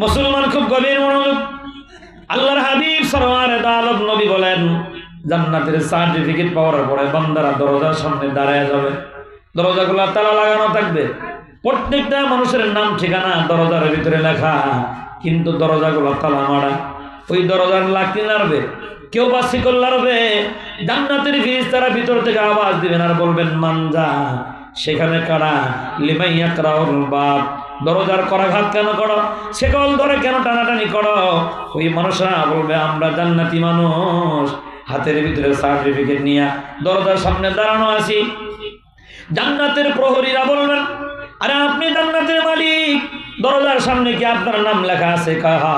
মুসলমান খুব গভীর মনোযোগ। আল্লাহর হাবিব সরওয়ারে দু আলম নবী বলেন, জান্নাতের সার্টিফিকেট পাওয়ার পরে বান্দারা দরজার সামনে দাঁড়ায় যাবে, দরজাগুলো তালা লাগানো থাকবে, প্রত্যেকটা মানুষের নাম ঠিকানা দরজার ভিতরে লেখা, কিন্তু দরজাগুলো তালা মারা। ওই দরজার লাকড়ি নাড়বে, কেউ বা শিকল নাড়বে, জান্নাতের ফেরেশতারা ভিতর থেকে আওয়াজ দিবেন আর বলবেন মানজা, সেখানে কারা লিমাইয়া কারাউল বাব, দরজার করাঘাত কেন করো, শিকল ধরে কেন টানাটানি করো? ওই মানুষরা বলবে আমরা জান্নাতি মানুষ, হাতের ভিতরে সার্টিফিকেট নিয়ে দরজার সামনে দাঁড়ানো আছি। জান্নাতের প্রহরীরা বলবেন, আরে আপনি জান্নাতের মালিক, দরজার সামনে কি আপনার নাম লেখা আছে? কাহা,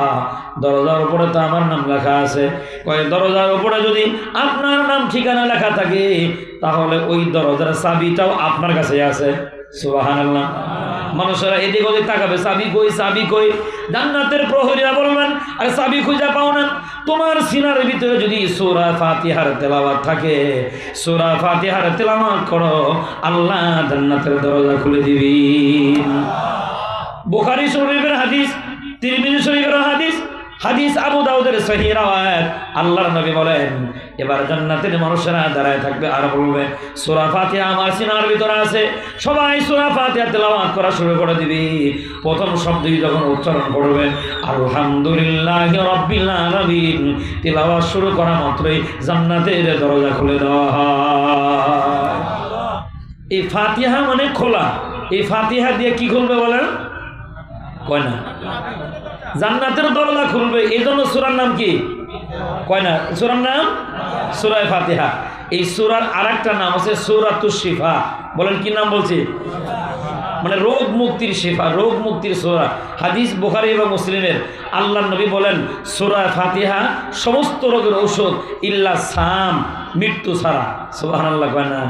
দরজার উপরে তো আমার নাম লেখা আছে। কয় দরজার উপরে যদি আপনার নাম ঠিকানা লেখা থাকে তাহলে ওই দরজার চাবিটাও আপনার কাছে আছে। সুবহানাল্লাহ। মানুষেরা এদিক ওদিক তাকাবে, চাবি কই, চাবি কই? জান্নাতের প্রহরীরা বলবেন, আরে চাবি খুঁজে পাও না? তোমার সিনার ভিতরে যদি সূরা ফাতিহার তেলাওয়াত থাকে, সূরা ফাতিহার তেলাওয়াত করো, আল্লাহ জান্নাতের দরজা খুলে দিবেন। বুখারী শরীফের হাদিস, তিরমিজি শরীফের হাদিস, হাদিস আবু দাউদের সহিহ রাওয়ায়াত। আল্লাহর নবী বলেন, এবার জান্নাতের মানুষেরা দাঁড়ায় থাকবে আর বলবে সূরা ফাতিহা আমার সিনার ভিতরে আছে। সবাই সূরা ফাতিহা তেলাওয়াত করা শুরু করে দিবে। প্রথম শব্দই যখন উচ্চারণ করবে আলহামদুলিল্লাহি রাব্বিল আলামিন, তেলাওয়াত শুরু করা মাত্রই জান্নাতের দরজা খুলে দেওয়া হয়। এই ফাতিহা মানে খোলা। এই ফাতিহা দিয়ে কি খুলবে বলেন? কয় না, জান্নাতের দরজা খুলবে। এই জন্য সূরার নাম কি? কয় না, সূরার নাম সূরা ফাতিহা। এই সূরার আরেকটা নাম আছে সূরাতুশ শিফা। বলেন কি নাম বলছি? মানে রোগ মুক্তির শিফা, রোগ মুক্তির সূরা। হাদিস বুখারী এবং মুসলিমের। আল্লাহর নবী বলেন সূরা ফাতিহা সমস্ত রোগের ঔষধ ইল্লা সাম, মৃত্যু ছাড়া। সুবহানাল্লাহ। কয় না?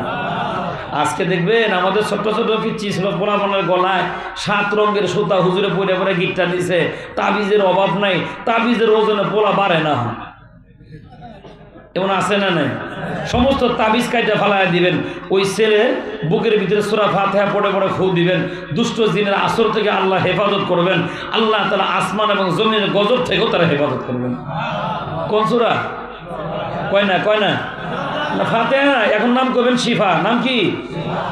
আজকে দেখবেন আমাদের ছোট্ট ছোট পিচ্ছি ছিল, পোলাপানের গলায় 7 রঙের সুতা হুজুরে পরে পরে গিটটা দিছে। তাবিজের অভাব নাই, তাবিজের ওজনে পোলা বাড়ে না। এমন আছে না নাই? সমস্ত তাবিজ কাইটা ফালায় দিবেন। ওই ছেলে বুকের ভিতরে সূরা ফাতিহা পড়ে পড়ে ফু দিবেন। দুষ্ট জিনের আসর থেকে আল্লাহ হেফাজত করবেন। আল্লাহ তাআলা আসমান এবং জমিনের গজব থেকেও তারা হেফাজত করবেন। কোন সূরা? কয় না, কয় না ফাতিহা। এখন নাম করবেন শিফা। নাম কি?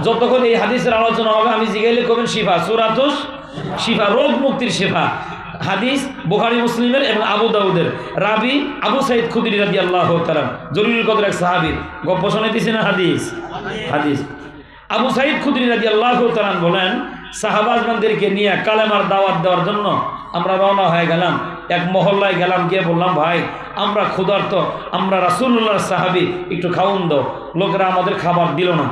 যতক্ষণ এই হাদিসের আলোচনা হবে আমি জিগাইলে করবেন শিফা, সূরাতুশ শিফা, রোগ মুক্তির শিফা। হাদিস বুখারী মুসলিমের এবং আবু দাউদের। রাবি আবু সাঈদ খুদরি রাদিয়াল্লাহু তাআলা, জলিলুল কদর এক সাহাবী। গপ্প শোনাইতেছি না হাদিস? হাদিস। আবু সাঈদ খুদরি রাদিয়াল্লাহু তাআলা বলেন, সাহাবাজমানদেরকে নিয়ে কালেমার দাওয়াত দেওয়ার জন্য আমরা রওনা হয়ে গেলাম। এক মহল্লায় গেলাম, গিয়ে বললাম ভাই আমরা ক্ষুধার্ত, আমরা রাসূলুল্লাহর সাহাবী, একটু খাওন দাও। লোকেরা আমাদের খাবার দিল না।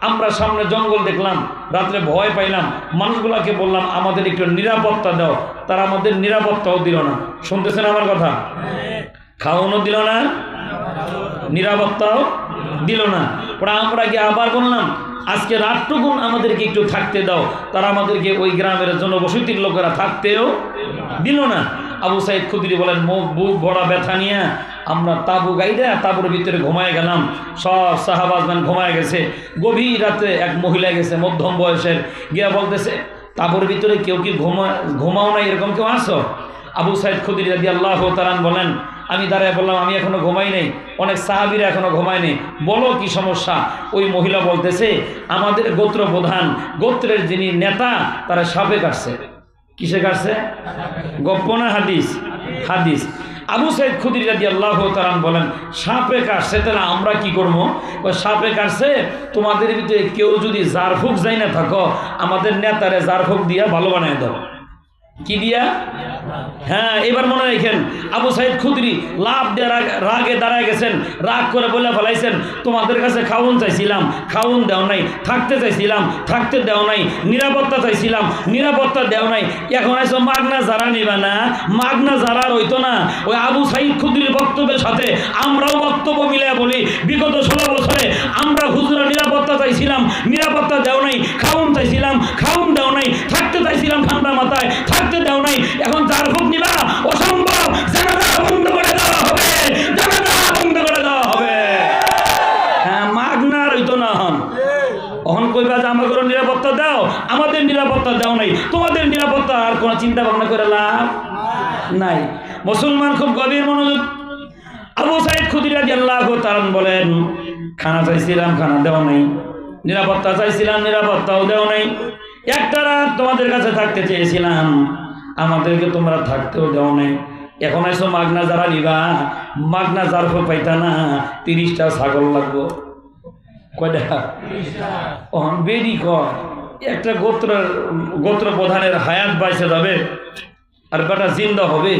আমরা সামনে জঙ্গল দেখলাম, রাত্রে ভয় পাইলাম। মানুষগুলাকে বললাম আমাদের একটু নিরাপত্তা দাও, তারা আমাদের নিরাপত্তাও দিল না। শুনতেছেন আমার কথা? খাওয়ানো দিল না, নিরাপত্তাও দিল না। পরে আমরা গিয়ে আবার বললাম আজকে রাতটুকুন আমাদেরকে একটু থাকতে দাও, তারা আমাদেরকে ওই গ্রামের জনবসতির লোকেরা থাকতেও দিল না। আবু সাঈদ খুদরি বলেন বুক ভরা ব্যথা নিয়ে আমরা তাবু গাইডা তাবুর ভিতরে ঘুমায় গেলাম। সব সাহাবাজমান ঘুমায় গেছে। গভীর রাতে এক মহিলা গেছে মধ্যম বয়সের, গিয়া বলতেছে তাবুর ভিতরে কেউ কি ঘুমাও না, এরকম কেউ আসো? আবু সাঈদ খুদরি রাদিয়াল্লাহু তাআলা বলেন আমি দাঁড়ায় বললাম আমি এখনো ঘুমাই নাই, অনেক সাহাবীরা এখনো ঘুমায় নেই, বলো কি সমস্যা? ওই মহিলা বলতেছে আমাদের গোত্র প্রধান, গোত্রের যিনি নেতা তারা সাপে কাটছে। কিসে কাটছে? গপ্প না হাদিস? হাদিস। আবু সাঈদ খুদরি রাদিয়াল্লাহু তাআলা বলেন সাপে কাটছে, তাহলে আমরা কি করবো? সাপে কাটছে, তোমাদের ভিতরে কেউ যদি জারফুক যাই না থাকো, আমাদের নেতারে জারফুক দিয়া ভালো বানায় দাও। কি দিয়া? হ্যাঁ, এবার মনে রাখেন আবু সাঈদ খুদরি লাভ দিয়ে রাগে দাঁড়ায় গেছেন, রাগ করে বলে ফেলাইছেন তোমাদের কাছে খাউন চাইছিলাম, খাউন দেও নাই, থাকতে চাইছিলাম, থাকতে দেও নাই, নিরাপত্তা চাইছিলাম, নিরাপত্তা দেও নাই, এখন আইসো মাগনা যারা নিবা না, মাগনা যারা রইতো না। ওই আবু সাঈদ খুদরির বক্তব্যের সাথে আমরাও বক্তব্য মিলিয়ে বলি বিগত 16 বছরে আমরা হুজুরা নিরাপত্তা চাইছিলাম, নিরাপত্তা দেও নাই, খাউন চাইছিলাম, খাউন দেও নাই, থাকতে চাইছিলাম ঠান্ডা মাথায়, থাকতে দেও নাই, এখন যার ভোগ নিবা অসম্ভব, জানাজা বন্ধ করে দেওয়া হবে, জানাজা বন্ধ করে দেওয়া হবে। হ্যাঁ, মাগনা রইতো না। হন কইবা যে আমাদের নিরাপত্তা দাও, আমাদের নিরাপত্তা দাও নাই, তোমাদের নিরাপত্তা আর কোনো চিন্তা ভাবনা করে লাভ নাই। মুসলমান খুব গভীর মনোযোগ। আবু সাঈদ খুদরি রাদিয়াল্লাহু তাআলা বলেন, খানা চাইছিলাম, খানা দেওয়া নাই। নিরাপত্তা চাইছিলাম, নিরাপত্তাও দেওয়া নাই। একটা রাত তোমাদের কাছে থাকতে চেয়েছিলাম, আমাদেরকে তোমরা থাকতেও দেওয়া নাই। এখন এসো মাগনা যারা নিবা, মাগনা যার পাইতা না, 30টা ছাগল লাগবো। কয়টা? বেরি কর। একটা গোত্র প্রধানের হায়াত বাইসে যাবে, আর বেটা জিন্দা হবে,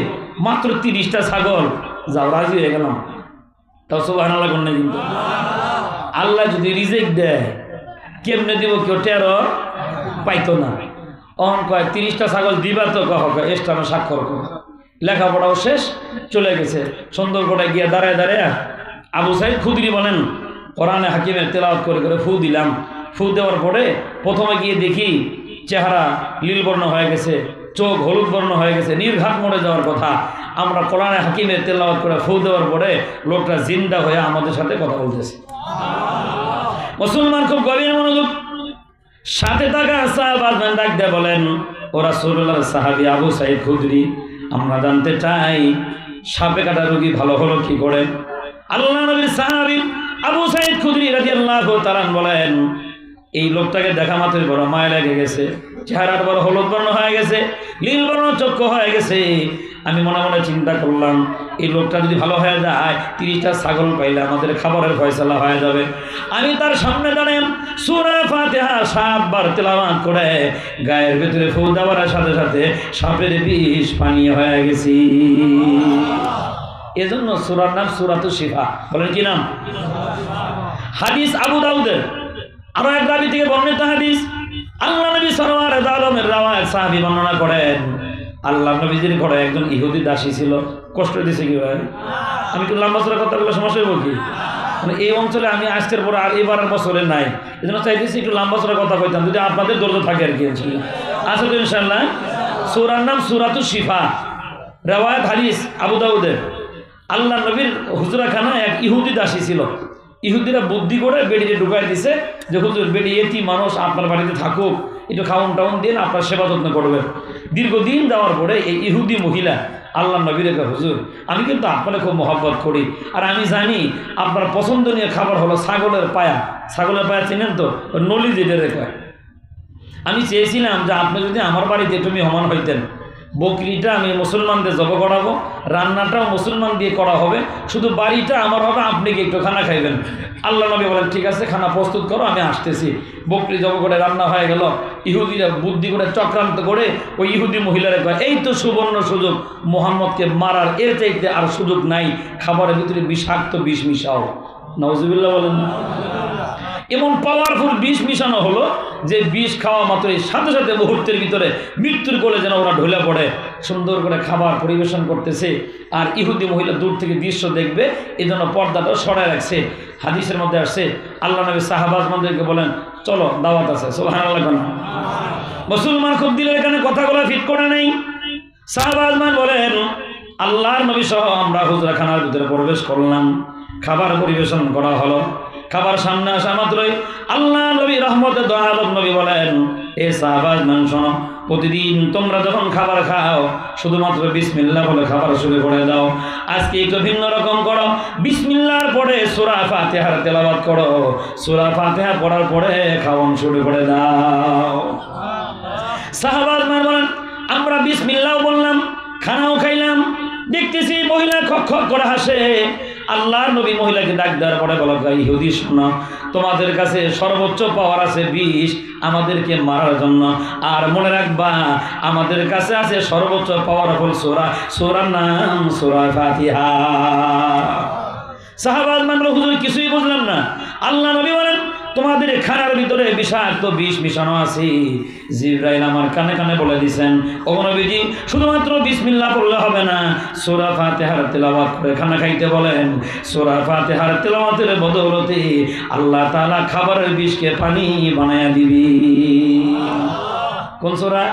মাত্র 30টা ছাগল। যাও, রাজি হয়ে গেলাম। তাও সুবহানাল্লাহ কোন নাই। কিন্তু আল্লাহ যদি রিজেক্ট দেয়, কেমনে দিব? কেউ টেরো পাইতো না। অন কয় 30টা ছাগল দিবা তো? কহ এস্টানো স্বাক্ষর করো। লেখাপড়াও শেষ, চলে গেছে। সুন্দর করে গিয়ে দাঁড়ায় দাঁড়ায় আবু সাঈদ খুদরি বলেন, কোরআনে হাকিমের তেলাওয়াত করে করে ফু দিলাম। ফু দেওয়ার পরে প্রথমে গিয়ে দেখি চেহারা নীলবর্ণ হয়ে গেছে, চোখ হলুদ বর্ণ হয়ে গেছে, নির্ঘাত মরে যাওয়ার কথা। আমরা কোরআনে হাকিমের তেলাওয়াত করে ফু দেওয়ার পরে লোকটা জিন্দা হয়ে আমাদের সাথে কথা বলতেছে। মুসলমান খুব গভীর মনোযোগ। সাথে থাকা সাহাবাগণ ডাক দিয়ে বলেন, ও রাসূলুল্লাহর সাহাবী আবু সাঈদ খুদরি, আমরা জানতে চাই সাপে কাটা রোগী ভালো হলো কি করে? আল্লাহ নবীর সাহাবী আবু সাঈদ খুদরি রাদিয়াল্লাহু তাআলা বলেন, এই লোকটাকে দেখা মাত্রই বড় মায়া লেগে গেছে। চেহারাটা বড় হলুদ বর্ণ হয়ে গেছে, নীল বর্ণ চক্ষু হয়ে গেছে। আমি মনে মনে চিন্তা করলাম, এই লোকটা যদি ভালো হয়ে যায়, 30টা ছাগল পাইলে আমাদের খাবারের ফয়সালা হয়ে যাবে। আমি তার সামনে দাঁড়িয়ে সূরা ফাতিহা 7 বার তেলাওয়াত করে গায়ের ভিতরে ফু দেওয়ার সাথে সাথে সাপের বিষ পানি হয়ে গেছি। এজন্য সূরার নাম সূরাতুশ শিফা। বলেন কি নাম? হাদিস আবু দাউদের আরো এক রাবী থেকে বর্ণিত হাদিস। আল্লাহ নবী সাল্লাল্লাহু আলাইহি ওয়াসাল্লামের রাওয়ায়াত সাহাবী বর্ণনা করেন, আল্লাহ নবীজির ঘরে একজন ইহুদি দাসী ছিল। কষ্ট দিছে কি ভাই? আমি তো লম্বা চড়া কথা বলে সমস্যা হইব কি? মানে এই অঞ্চলে আমি আজকের পরে আর এবারের বছরে নাই, এই জন্য চাইতেছি একটু লম্বা চড়া কথা কইতাম, যদি আপনাদের ধৈর্য থাকে আর কি। আচ্ছা তো ইনশাআল্লাহ। সূরার নাম সূরাতুশ শিফা, রাওয়ায়াত হাদিস আবু দাউদের। আল্লাহ নবীর হুজরাখানায় এক ইহুদি দাসী ছিল। ইহুদিরা বুদ্ধি করে বেডিতে ঢুকাই দিছে যে হুজুর বেডি এতি মানুষ আপনার বাড়িতে থাকুক, একটু খাউন টাউন দিন, আপনার সেবা যত্ন করবেন। দীর্ঘদিন যাওয়ার পরে এই ইহুদি মহিলা আল্লাহ নবীর কে, হুজুর আমি কিন্তু আপনাকে খুব মহব্বত করি, আর আমি জানি আপনার পছন্দনীয় খাবার হলো ছাগলের পায়া। ছাগলের পায়া চিনেন তো? নলি যেটা রেখা। আমি চেয়েছিলাম যে আপনি যদি আমার বাড়িতে একটু মেহমান হইতেন, বকরিটা আমি মুসলমানদের জব করাবো, রান্নাটাও মুসলমান দিয়ে করা হবে, শুধু বাড়িটা আমার হবে, আপনি কি একটু খানা খাইবেন। আল্লাহ নবী বলেন, ঠিক আছে, খানা প্রস্তুত করো, আমি আসতেছি। বকরি জব করে রান্না হয়ে গেল। ইহুদিরা বুদ্ধি করে চক্রান্ত করে ওই ইহুদি মহিলারা কয়, এই তো সুবর্ণ সুযোগ মুহাম্মদকে মারার, এর চাইতে আর সুযোগ নাই, খাবারের ভিতরে বিষাক্ত বিষ মিশাও। নাউজুবিল্লাহ বলেন। এমন পাওয়ারফুল বিষ মিশানো হলো যে বিষ খাওয়া মাত্রই সাথে সাথে মুহূর্তের ভিতরে মৃত্যুর কোলে যেন ওরা ঢলে পড়ে। সুন্দর করে খাবার পরিবেশন করতেছে, আর ইহুদি মহিলা দূর থেকে দৃশ্য দেখবে, এই জন্য পর্দাটাও সরায় রাখছে। হাদিসের মধ্যে আসছে, আল্লাহ নবী সাহাবাজমানদেরকে বলেন, চলো দাওয়াত আছে। সুবহানাল্লাহ। মুসলমান খুব দিলের এখানে কথাগুলো ফিট করে নেই। সাহাবাজমান বলেন, আল্লাহর নবী সহ আমরা হুজরাখানার ভিতরে প্রবেশ করলাম, খাবার পরিবেশন করা হলো। খাবার সামনে আসা মাত্রই আল্লাহ নবী রহমতে দো আলম নবী বলেন, এ সাহাবাজমান শোনো, প্রতিদিন তোমরা যখন খাবার খাও শুধুমাত্র বিসমিল্লাহ বলে খাবার শুরু করে দাও। আজকে একটু ভিন্ন রকম করো, বিসমিল্লাহর পরে সূরা ফাতিহার তেলাওয়াত করো, সূরা ফাতিহা পড়ার পরে খাওয়ান শুরু করে দাও। সাহাবাজমান বলেন, আমরা বিসমিল্লাহ বললাম, খানাও খাইলাম, দেখতেছি মহিলা খক খক করে হাসে। আল্লাহর নবী মহিলাকে ডাক দেওয়ার পরে বলা, ইহুদি শোনো, তোমাদের কাছে সর্বোচ্চ পাওয়ার আছে বিষ আমাদেরকে মারার জন্য, আর মনে রাখবা আমাদের কাছে আছে সর্বোচ্চ পাওয়ারফুল সূরা, সূরার নাম সূরা ফাতিহা। সাহাবাজমান বলে, হুজুর কিছুই বুঝলাম না। আল্লাহ নবী বলেন, তোমাদের খানার ভিতরে বিষাক্ত বিষ মিশানো আছে। জিবরাইল আমার কানে কানে বলে দিয়েছেন, ও নবীজি শুধুমাত্র বিসমিল্লাহ পড়লে হবে না, সূরা ফাতিহার তেলাওয়াত করে খানা খাইতে বলেন। সূরা ফাতিহার তেলাওয়াতের বদৌলতে আল্লাহ তাআলা খাবারের বিষকে পানি বানায়া দিবি। কোন সূরা?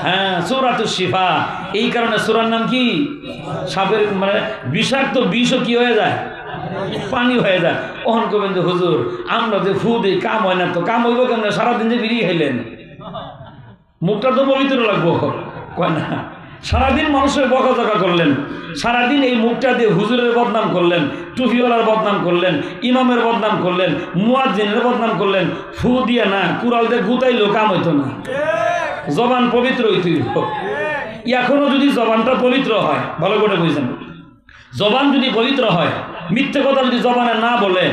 হ্যাঁ, সূরাতুশ শিফা। এই কারণে সূরার নাম কি? সাপের মানে বিষাক্ত বিষও কি হয়ে যায়? পানি হয়ে যায়। ওহন কবেন যে হুজুর আমরা যে ফু দিই কাম হয় না, তো কাম হইব কেমন? সারাদিন যে বিড়ি খাইলেন, মুখটা তো পবিত্র লাগবো। কয় না। সারাদিন মানুষের বকাঝকা করলেন, সারাদিন এই মুখটা দিয়ে হুজুরের বদনাম করলেন, টুপিওয়ালার বদনাম করলেন, ইমামের বদনাম করলেন, মুয়াজ্জিনের বদনাম করলেন। ফু দিয়ে না, কুড়াল দিয়ে গুতাইলেও কাম হইতো না। জবান পবিত্র হইতে হইব। এখনো যদি জবানটা পবিত্র হয়, ভালো করে বুঝছেন, জবান যদি পবিত্র হয়, মিথ্যে কথা যদি জবানে না বলে,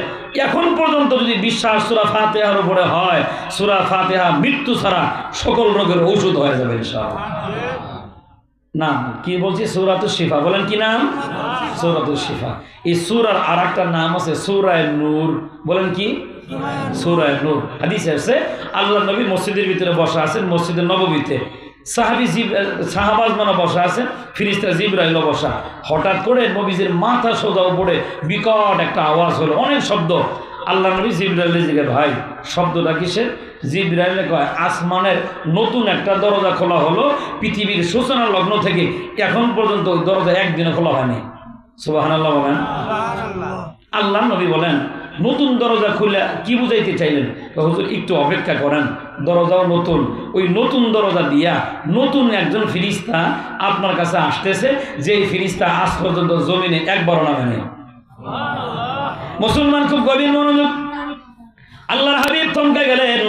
এখন পর্যন্ত যদি বিশ্বাস সূরা ফাতিহার উপরে হয়, সূরা ফাতিহা মৃত্যু ছাড়া সকল রোগের ঔষধ হয়ে যাবে ইনশাআল্লাহ। নাম কি বলছি? সূরাতুশ শিফা। বলেন কি নাম? সূরাতুশ শিফা। এই সূরার আরেকটা নাম আছে সূরা নূর। বলেন কি? সূরা নূর। হাদিসে আছে আল্লাহর নবী মসজিদের ভিতরে বসা আছেন, মসজিদে নববীতে। সাহাবাজমানা বসা আছেন, ফেরেশতা জিবরাইল বসা। হঠাৎ করে নবীজির মাথা সোজা উপরে বিকট একটা আওয়াজ হলো, অনেক শব্দ। আল্লাহ নবী জিবরাইল জিজ্ঞাসা, ভাই শব্দটা কিসের? জিবরাইল কয়, আসমানের নতুন একটা দরজা খোলা হলো, পৃথিবীর সূচনা লগ্ন থেকে এখন পর্যন্ত ওই দরজা একদিনে খোলা হয়নি। সুবহানাল্লাহ বলেন। আল্লাহ নবী বলেন, নতুন দরজা খুলে কি বুঝাইতে চাইলেন? হুজুর একটু অপেক্ষা করেন, দরজাও নতুন, ওই নতুন দরজা দিয়া নতুন একজন ফেরেশতা আপনার কাছে আসতেছে, যে ফেরেশতা আজ পর্যন্ত জমিনে একবারও নামে নেই। মুসলমান খুব গভীর মনোযোগ। আল্লাহর হাবিব থমকে গেলেন।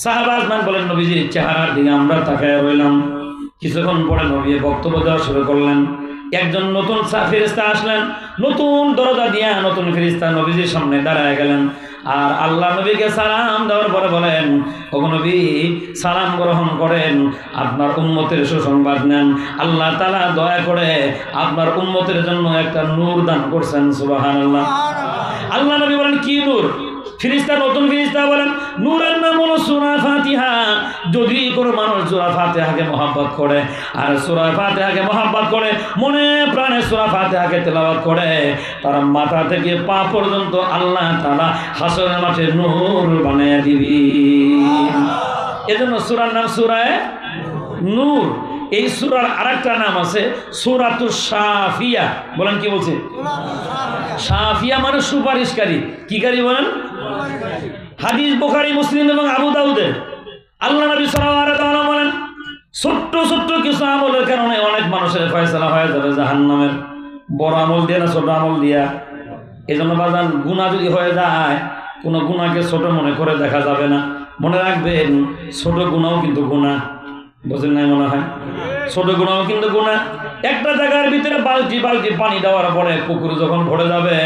সাহাবাজমান বলেন, নবীজির চেহারার দিকে আমরা তাকায় রইলাম। কিছুক্ষণ পরে নবী বক্তব্য দেওয়া শুরু করলেন। একজন নতুন ফেরেশতা আসলেন, নতুন দরজা দিয়া নতুন ফেরেশতা নবীজির সামনে দাঁড়ায় গেলেন। আর আল্লাহ নবীকে সালাম দেওয়ার পরে বলেন, ওগো নবী সালাম গ্রহণ করেন, আপনার উম্মতের সুসংবাদ নেন। আল্লাহ তাআলা দয়া করে আপনার উম্মতের জন্য একটা নূর দান করছেন। সুবহানাল্লাহ। আল্লাহ নবী বলেন, কি নূর? ফেরেশতা, নতুন ফেরেশতা বলেন, নূরের নাম হলো সূরা ফাতিহা। যদি কোনো মানুষ সূরা ফাতিহাকে মহব্বত করে আর সূরা ফাতিহাকে মহব্বত করে, মনে প্রাণে সূরা ফাতিহাকে তেলাওয়াত করে, তার মাথা থেকে পা পর্যন্ত আল্লাহ তাআলা হাসরের মাঠে নূর বানিয়ে দিবি। এজন্য সূরার নাম সূরা নূর। এই সূরার আরেকটা নাম আছে সূরাতুশ শাফিয়া। বলেন কি বলছে? শাফিয়া মানে সুপারিশকারী। কি কারী বলেন? হাদিস বুখারী, মুসলিম এবং আবু দাউদের। আল্লাহ নবী সাল্লাল্লাহু আলাইহি ওয়াসাল্লাম বলেন, ছোট্ট ছোট্ট কিছু আমলের কারণে অনেক মানুষের ফয়সালা হয়ে যাবে জাহান্নামের। বড় আমল দিয়ে না, ছোট আমল দিয়া। এজন্য বাজান, গুনাহ যদি হয়ে যায়, কোনো গুনাহকে ছোট মনে করে দেখা যাবে না। মনে রাখবেন, ছোট গুনাহও কিন্তু গুনাহ। বুঝেন নাই মনে হয়? ছোট গুনাহও কিন্তু গুনাহ। একটা জায়গার ভিতরে বালতি বালতি পানি দেওয়ার পরে পুকুর যখন ভরে যাবে,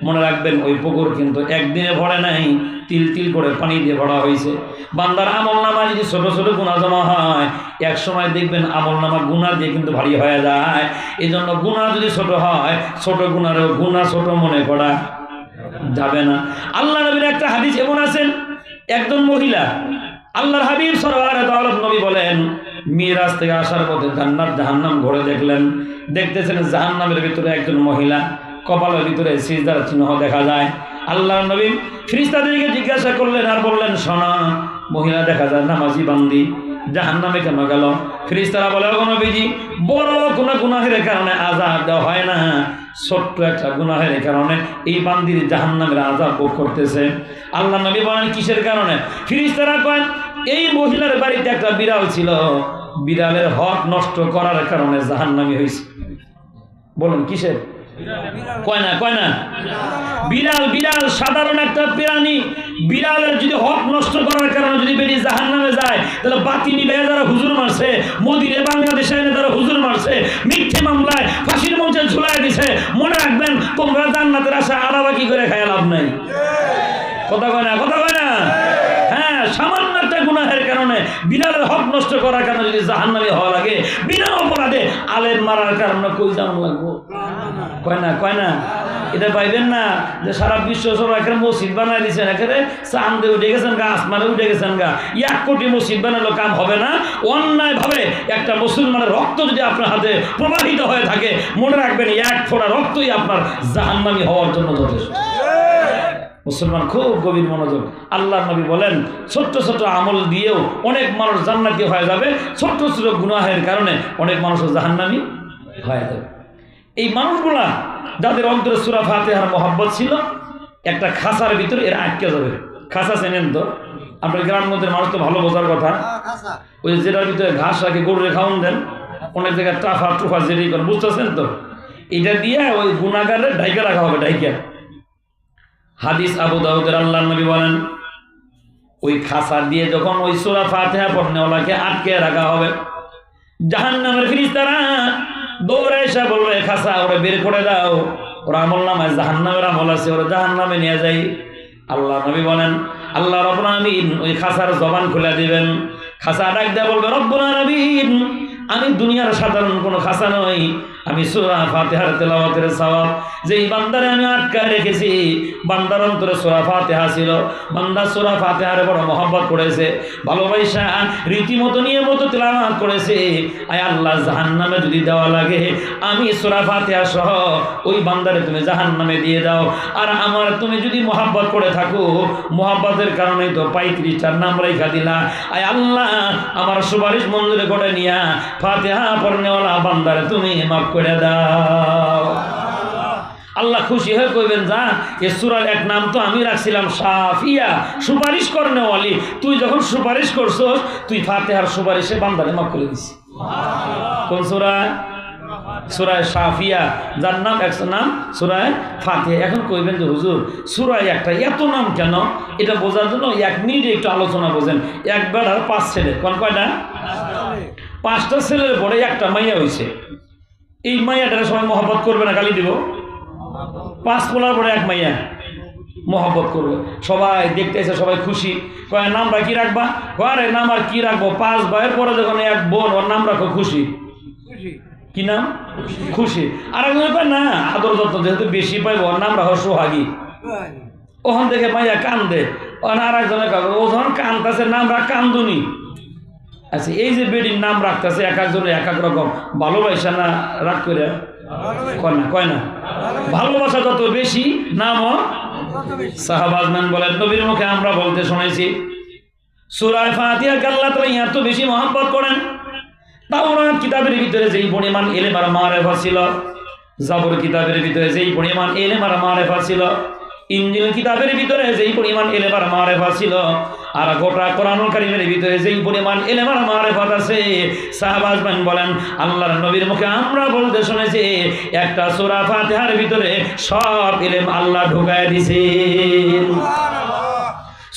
মনে রাখবেন ওই পুকুর কিন্তু একদিনে ভরে নাই, তিল তিল করে পানি দিয়ে ভরা হয়েছে। বান্দার আমল নামা যদি ছোট ছোট গুনাহ জমা হয়, এক সময় দেখবেন আমল নামা গুনাহ দিয়ে কিন্তু ভারী হয়ে যায়। এই জন্য গুনাহ যদি ছোট হয়, ছোট গুনাহও গুনাহ ছোট মনে করা যাবে না। আল্লাহ নবীর একটা হাদিস এমন আছেন, একজন মহিলা, আল্লাহর হাবিব সাল্লাল্লাহু আলাইহি ওয়াসাল্লাম নবী বলেন, মিরাজ থেকে আসার পথে জান্নাত জাহান্নাম ঘুরে দেখলেন। দেখতেছেন জাহান্নামের ভিতরে একজন মহিলা, কপালের ভিতরে সিজদার চিহ্ন দেখা যায়। আল্লাহর নবী ফেরেশতাদেরকে জিজ্ঞাসা করলেন আর বললেন, শোনা, মহিলা দেখা যায় নামাজি বান্দি, জাহান্নামে কেন গেল? ফেরেশতারা বলে, ওগো নবীজি, বড় কোনো গুনাহের কারণে আযাব দেওয়া হয় না, ছোট্ট একটা গুনাহের কারণে এই বান্দির জাহান্নামের আযাব ভোগ করতেছে। আল্লাহ নবী বলেন, কিসের কারণে? ফেরেশতারা কয়, এই মহিলার বাড়িতে একটা বিড়াল ছিল, বিড়ালের হক নষ্ট করার কারণে জাহান্নামী হয়েছে। বলুন কিসের? কয় না বিড়াল। বিড়াল সাধারণ একটা প্রাণী। বিড়ালের যদি হক নষ্ট করার কারণে যদি বেরিয়ে জাহান্নামে যায়, তাহলে বাতি নিবে যারা হুজুর মারছে, মোদিরে বাংলাদেশে এনে তারা হুজুর মারছে, মিথ্যে মামলায় ফাঁসির মঞ্চে ঝুলাই দিছে, মনে রাখবেন তোমরা জান্নাতের আশা আলাবাকি করে খায় লাভ নাই। কথা কয় না? হ্যাঁ, সামান্য একটা গুনাহের কারণে, বিড়ালের হক নষ্ট করার কারণে যদি জাহান্নামী হওয়া লাগে, বিনা অপরাধে আলেম মারার কারণে কই যাওয়া লাগবো? কয় না? এটা পাইবেন না যে সারা বিশ্ব সবাই এখানে মসজিদ বানাই দিচ্ছেন, এখানে চাঁদে উঠে গেছেন গা, আসমানে উঠে গেছেন গা, 1 কোটি মসজিদ বানালো কাম হবে না। অন্যায় ভাবে একটা মুসলমানের রক্ত যদি আপনার হাতে প্রবাহিত হয়ে থাকে, মনে রাখবেন 1 ফোঁটা রক্তই আপনার জাহান্নামী হওয়ার জন্য যথেষ্ট। মুসলমান খুব গভীর মনোযোগ। আল্লাহ নবী বলেন, ছোট্ট ছোট্ট আমল দিয়েও অনেক মানুষ জান্নাতি হয়ে যাবে, ছোট্ট ছোট গুনাহের কারণে অনেক মানুষ জাহান্নামী হয়ে যাবে। এই মানুষগুলা যাদের অন্তরে সূরা ফাতিহার মহব্বত ছিল, একটা খাঁচার ভিতরে এরা আটকে যাবে। খাঁচা চেনেন তো? আপনার গ্রামগঞ্জের মানুষ তো ভালো বোঝার কথা। ওই যেটার ভিতরে ঘাস রাখে, গরুরে খাওয়ান দেন, অনেক জায়গায় ট্রাফা ট্রুফা যেটাই করে, বুঝতেছেন তো? এটা দিয়ে ওই গুনাহগারের ঢাইকা রাখা হবে, ঢাইকা। হাদিস আবু দাউদের, আল্লাহর নবী বলেন ওই খাসা দিয়ে যখন ওই সূরা ফাতিহা পড়নেওয়ালাকে আটকে রাখা হবে, জাহান্নামের ফেরেশতারা দৌড়ে এসে বলবে খাসা ওরা বের করে দাও, ওরা আমল নামায় জাহান্নামের আমল আছে, ওরা জাহান্নামে নিয়ে যাই। আল্লাহ নবী বলেন আল্লাহ রাব্বুল আলামিন ওই খাসার জবান খুলে দিবেন। খাসা ডাক দেয়া বলবে রব্বুল আলামিন আমি দুনিয়ার সাধারণ কোনো খাসা নই, আমি সূরা ফাতিহার তেলাওয়াতের সওয়াব যেই বান্দারে আমি আটকায় রেখেছি, বান্দার অন্তরে সূরা ফাতিহা ছিল, বান্দা সূরা ফাতিহার বড় মহব্বত করেছে, ভালোবাসা রীতিমতো নিয়মিত তেলাওয়াত করেছে। আয় আল্লাহ জাহান্নামে যদি দেওয়া লাগে আমি সূরা ফাতিহা সহ ওই বান্দারে তুমি জাহান্নামে দিয়ে দাও। আর আমার তুমি যদি মহব্বত করে থাকো, মহব্বতের কারণেই তো 35টার নাম রেখা দিলা। আয় আল্লাহ আমার সুপারিশ মঞ্জুর করে নিয়া ফাতিহা পড়নেওয়ালা বান্দারে তুমি মাফ করে দাও। আল্লাহ খুশি হয়ে কইবেন যা এ সূরার এক নাম তো আমি রাখছিলাম শাফিয়া, সুপারিশ করনেওয়ালি। তুই যখন সুপারিশ করছস তুই ফাতিহার সুপারিশে বান্দারে মাফ করে দিস। কোন সূরা? সূরা শাফিয়া, যার নাম একশো নাম সূরা ফাতিহা। এখন কইবেন যে হুজুর সূরায় একটা এত নাম কেন? এটা বোঝার জন্য 1 মিনিট একটু আলোচনা বোঝেন। একবার আর 5 ছেলে, কোন কয়টা? 5টা ছেলের পরে একটা মাইয়া হয়েছে। এই মাইয়াটার সবাই মহব্বত করবে না, গালি দিব? 5 পোলার পরে 1 মাইয়া মহব্বত করবে, সবাই দেখতে এসে সবাই খুশি। কয় নামটা কি রাখবা? কয় নাম আর কি রাখবো, 5 ভাইয়ের পরে যখন 1 বোন, ওর নাম রাখো খুশি। কি নাম? খুশি। আর একজন কয় না আদর যত্ন যেহেতু বেশি পাইব, ওর নাম রাখো সোহাগী। ওখান থেকে মাইয়া কান্দে, আর একজনের ও যখন কান্দতেছে নাম রাখ কান্দুনি। আচ্ছা এই যে বেডির নাম রাখতেছে এক একজনের এক এক রকম, ভালোবাসা না রাগ করে? কয় না ভালোবাসা যত বেশি নামও। সাহাবাজমান বলেন নবীর মুখে আমরা বলতে শুনেছি সূরা ফাতিহাকে আল্লাহ তাআলা এত বেশি মহব্বত করেন। তাওরাত কিতাবের ভিতরে যেই পরিমাণ ইলম আর মারিফত ছিল, জাবর কিতাবের ভিতরে যেই পরিমাণ ইলম আর মারিফত ছিল, ইনজিল কিতাবের ভিতরে যেই পরিমাণ ইলম আর মারিফত ছিল, আর গোটা কোরআনুল কারীমের ভিতরে যেই পরিমাণ ইলম আর মারিফত আছে, সাহাবাজমান বলেন আল্লাহর নবীর মুখে আমরা বলতে শুনেছি একটা সূরা ফাতিহার ভিতরে সব ইলম আল্লাহ ঢুকায় দিয়েছেন।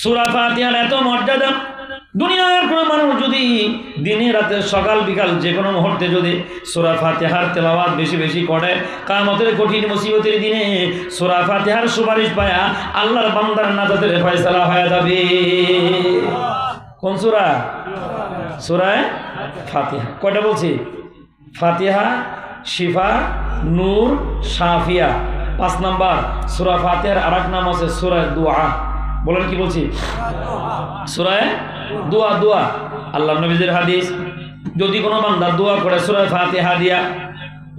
সূরা ফাতিহার এত মর্যাদা, দুনিয়ার কোনো মানুষ যদি দিনে রাতে সকাল বিকাল যে কোনো মুহূর্তে যদি সূরা ফাতিহার তেলাওয়াত বেশি বেশি করে, কিয়ামতের কঠিন মুসিবতের দিনে সূরা ফাতিহার সুপারিশ পায়া আল্লাহর বান্দার নাজাতের ফয়সালা হয়ে যাবে। কোন সূরা? সূরা ফাতিহা। কয়টা বলছি? ফাতিহা, শিফা, নূর, শাফিয়া। 5 নাম্বার সূরা ফাতিহার আরেক নাম আছে সূরা দুআ। বলেন কি বলছি? সূরা দোয়া। দোয়া আল্লাহ নবীর হাদিস, যদি কোনো বান্দা দোয়া করে সূরা ফাতিহা দিয়া,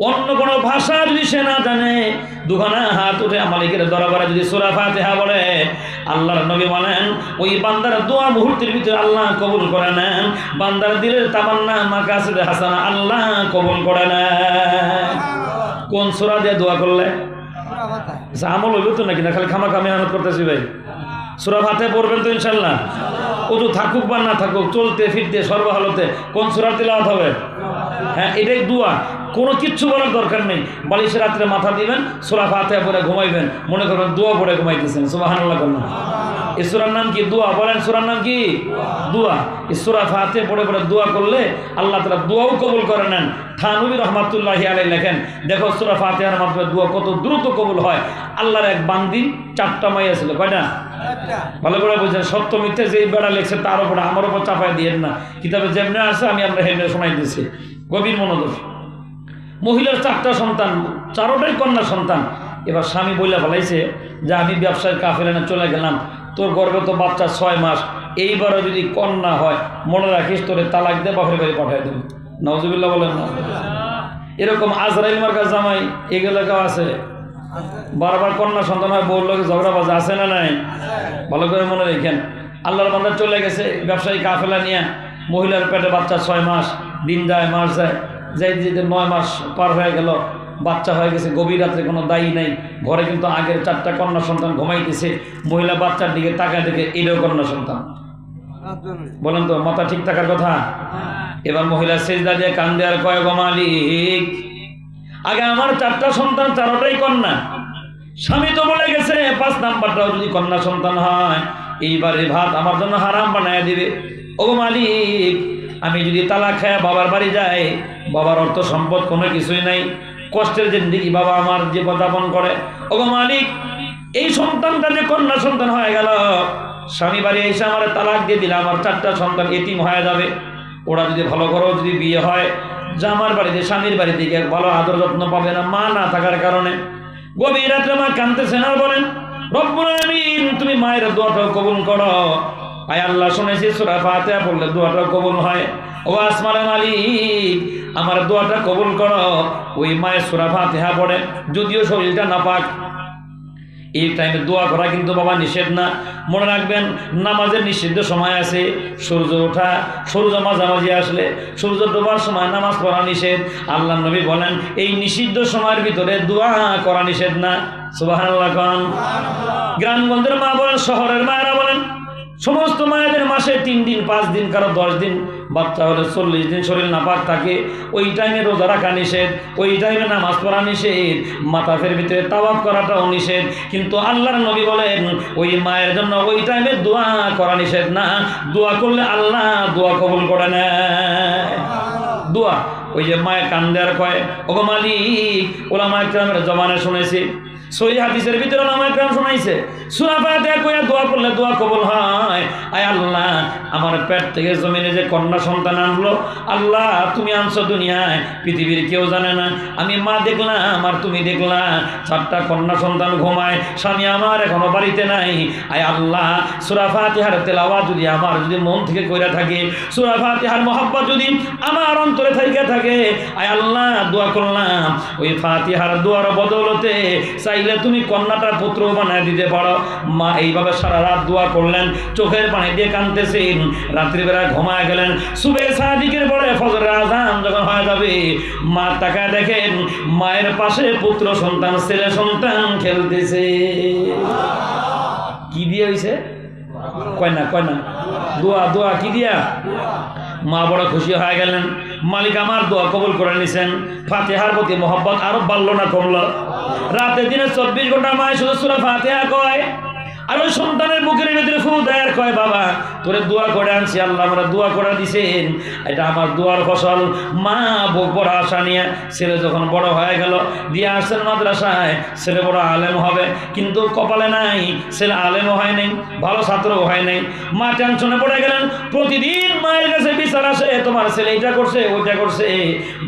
অন্য কোনো ভাষা যদি সে না জানে, দুখানা হাত উঠে মালিকের দরবারে যদি সূরা ফাতিহা বলে, আল্লাহর নবী বলেন ওই বান্দার দোয়া মুহূর্তের ভিতরে আল্লাহ কবুল করে নেন। বান্দার দিলের তামান্না মাকাসিদে হাসানা আল্লাহ কবুল করে নেন। কোন সূরা দিয়ে দোয়া করলে আমল হইব তো নাকি? না খালি খামাখা মেহনত করতেছি ভাই। সূরা ফাতিহা পড়বেন তো ইনশাআল্লাহ। ওযু থাকুক বা না থাকুক, চলতে ফিরতে সর্বহালতে কোন সূরা তিলাওয়াত হবে? হ্যাঁ, এটাই দোয়া। কোনো কিচ্ছু বলার দরকার নেই। বালিশে রাত্রে মাথা দিবেন, সূরা ফাতিহা পড়ে ঘুমাইবেন, মনে করবেন দোয়া পড়ে ঘুমাইতেছেন। সুবহানাল্লাহ। এই সূরার নাম কি? দোয়া। বলেন সূরার নাম কি? দোয়া। এই সূরা ফাতিহা পড়ে পড়ে দোয়া করলে আল্লাহ তাআলা দোয়াও কবুল করে নেন। থানবী রহমাতুল্লাহি আলাইহি লেখেন, দেখো সূরা ফাতিহার মাধ্যমে দোয়া কত দ্রুত কবুল হয়। আল্লাহর এক বান্দি 4টা মাইয়া ছিল। কয়টা? ভালো করে বুঝছেন। সত্য মিথ্যে যেই বেড়া লেখছে তার উপরে আমার উপর চাপাই দিয়েন না। কিতাবে যেমনি আছে আমি আমরা হেমনে শোনাই দিয়েছি। গভীর মনোযোগ। মহিলার 4টা সন্তান, 4টাই কন্যা সন্তান। এবার স্বামী বইলা ফেলাইছে যে আমি ব্যবসায় কাফেলানে চলে গেলাম, তোর গর্ভে তো বাচ্চা 6 মাস, এইবারও যদি কন্যা হয় মনে রাখিস তোরে তালাক দিয়ে বাপের বাড়ি পাঠিয়ে দেব। নাউজুবিল্লাহ বলেন না। এরকম আজরাইল মার্কার জামাই এগুলো কেউ আছে? বারবার কন্যা সন্তান হয়, বউর লোকে ঝগড়া বাজা আছে না নাই? ভালো করে মনে রেখেন। আল্লাহর বান্দা চলে গেছে ব্যবসায়ী কাফেলা নিয়ে, মহিলার পেটে বাচ্চা 6 মাস, দিন যায় মাস যায়, যাইতে যেতে 9 মাস পার হয়ে গেল, বাচ্চা হয়ে গেছে। গভীর রাত্রে কোনো দায়ী নাই, ঘরে কিন্তু আগের 4টা কন্যা সন্তান ঘুমাইতেছে। মহিলা বাচ্চার দিকে তাকায় দেখে এটাও কন্যা সন্তান। বলেন তো মাথা ঠিক থাকার কথা? এবার মহিলা সেজদা দিয়ে কান্দে আর কয়, গো মালিক, আগে আমার 4টা সন্তান, 4টাই কন্যা। স্বামী তো বলে গেছে 5 নাম্বারটাও যদি কন্যা সন্তান হয় এইবারে ভাত আমার জন্য হারাম বানায় দিবে। ও মালিক, আমি যদি তালাক খায় বাবার বাড়ি যাই, বাবার অর্থ সম্পদ কোনো কিছুই নাই, কষ্টের জিন্দেগি বাবা আমার জীবনযাপন করে। ও মালিক, এই সন্তানটা যে কন্যা সন্তান হয়ে গেল, স্বামী বাড়ি এসে আমার তালাক দিয়ে দিলে আমার 4টা সন্তান এতিম হয়ে যাবে। ওরা যদি ভালো করেও যদি বিয়ে হয়, জামার বাড়িতে স্বামীর বাড়িতে গিয়ে ভালো আদর যত্ন পাবে না মা না থাকার কারণে। গভীর রাত্রে মা কাঁদতেছেন আর বলেন, রব্বুল আলামিন, তুমি মায়ের দোয়াটাও কবুল করো। আয় আল্লাহ, শুনেছি সূরা ফাতিহা পড়লে দোয়াটা কবুল হয়। ও আসমানের মালিক, আমার দোয়াটা কবুল করো। ওই মায়ের সূরা ফাতিহা পড়ে, যদিও শরীরটা নাপাক, এই টাইমে দোয়া করা কিন্তু বাবা নিষেধ না। মনে রাখবেন, নামাজের নিষিদ্ধ সময় আছে। সূর্য ওঠা, সূর্য মাঝামাঝি আসলে, সূর্য ডোবার সময় নামাজ পড়া নিষেধ। আল্লাহ নবী বলেন, এই নিষিদ্ধ সময়ের ভিতরে দোয়া করা নিষেধ না। সুবহানাল্লাহ। গ্রামগঞ্জের মা বলেন, শহরের মায়েরা বলেন, সমস্ত মায়েদের মাসে 3 দিন 5 দিন, কারো 10 দিন, বাচ্চা হলে 40 দিন শরীর নাপাক থাকে। ওই টাইমে রোজা রাখা নিষেধ, ওই টাইমে নামাজ পড়া নিষেধ, মাতাফের ভিতরে তাওয়াফ করাটাও নিষেধ। কিন্তু আল্লাহর নবী বলেন, ওই মায়ের জন্য ওই টাইমে দোয়া করা নিষেধ না। দোয়া করলে আল্লাহ দোয়া কবুল করে নেয়। দোয়া, ওই যে মায়ের কান্দে আর কয়, ওগো মালিক, ওলামা ইকরামের জমানে শুনেছি, সহিহ হাদিসের ভিতরে ওলামা ইকরাম শোনাইছে, সূরা ফাতিহা কইয়া দোয়া করলে দোয়া কবুল হয়। আয় আল্লাহ, আমার পেট থেকে জমিনে যে কন্যা সন্তান আনলো, আল্লাহ তুমি আনছো দুনিয়ায়, পৃথিবীর কেউ জানে না। আমি মা দেখলাম আর তুমি দেখলা, 4টা কন্যা সন্তান ঘুমায়, স্বামী আমার এখনো বাড়িতে নাই। আয় আল্লাহ, সূরা ফাতিহার তেলাওয়াত যদি আমার যদি মন থেকে কইরা থাকে, সূরা ফাতিহার মহব্বত যদি আমার অন্তরে থেকে থাকে, আয় আল্লাহ দোয়া করলাম, ওই ফাতিহার দোয়ার বদৌলতে চাইলে তুমি কন্যাটার পুত্র বানায় দিতে পারো। মা এইভাবে সারা রাত দোয়া করলেন, চোখের পানি দিয়ে কাঁদতেছেন। রাত্রিবেলা ঘুমায় গেলেন, সুবে সাদিকের পরে ফজরের আযান যখন হয়ে যাবে, মা তাকায় দেখেন মায়ের পাশে পুত্র সন্তান, ছেলে সন্তান খেলতেছে। কি দিয়ে হইছে? কয় না দোয়া। দোয়া কি দিয়া? মা বড় খুশি হয়ে গেলেন, মালিক আমার দোয়া কবুল করে নিছেন। ফাতিহার প্রতি মহব্বত আরো বাড়লো না কমলো? রাতে দিনে 24 ঘন্টা মায়ের শুধু সূরা ফাতিহা কয়, আর ওই সন্তানের বুকের ভিতরে ফু দেয় আর কয়, বাবা তোরে দোয়া করে আনছি, আল্লাহ আমরা দোয়া করে দিছেন, এটা আমার দোয়ার ফসল। মা বুক বড় আশা নিয়ে, ছেলে যখন বড় হয়ে গেল, দিয়ে আসছেন মাদ্রাসায়, ছেলে বড় আলেম হবে, কিন্তু কপালে নাই, ছেলে আলেমও হয় নাই, ভালো ছাত্রও হয় নাই। মা টেনশনে পড়ে গেলেন, প্রতিদিন মায়ের কাছে বিচার আসে, তোমার ছেলে এইটা করছে ওইটা করছে।